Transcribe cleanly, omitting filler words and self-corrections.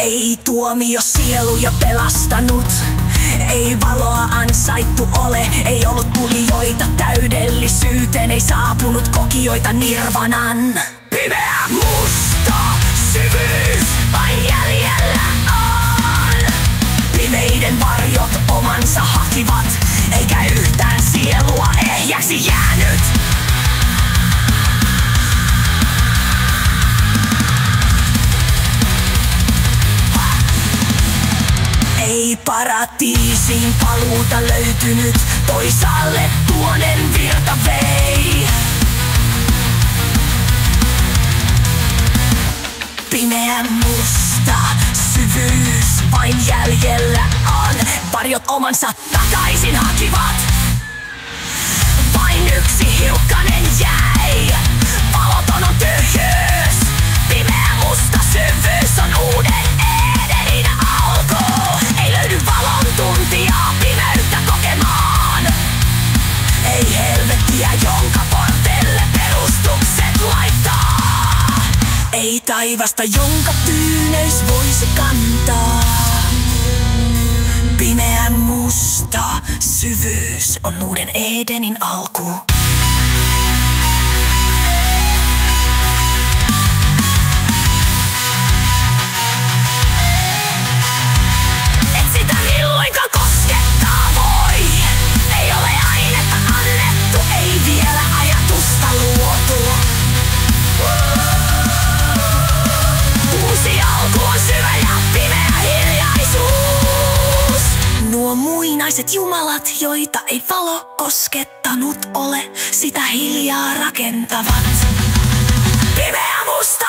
Ei tuomio sieluja pelastanut, ei valoa ansaittu ole. Ei ollut tulijoita täydellisyyteen, ei saapunut kokijoita nirvanan. Pimeä musta syvyys vain jäljellä on. Pimeiden varjot omansa hakivat, eikä yhtään sielua ehjäksi jäänyt. Ei paratiisiin paluuta löytynyt, toisaalle tuonen virta vei. Pimeä musta syvyys vain jäljellä on. Varjot omansa takaisin hakivat. Vain yksi hiukkanen jäi. Valoton on tyhjyys. Pimeä musta syvyys on uuden Edenin alku. Ei löydy valon tuntijaa pimeyttä kokemaan. Ei helvettiä, jonka porteille perustukset laittaa. Ei taivasta, jonka tyyneys voisi kantaa. Pimeä musta syvyys on uuden Edenin alku. Et sitä milloinkaan koskettaa voi. Ei ole ainetta annettu, ei vielä ajatusta luotu. Uusi alku on syvä ja pimeä hiljaisuus. Nuo muinaiset jumalat, joita ei valo koskettanut ole, sitä hiljaa rakentavat. Pimeä musta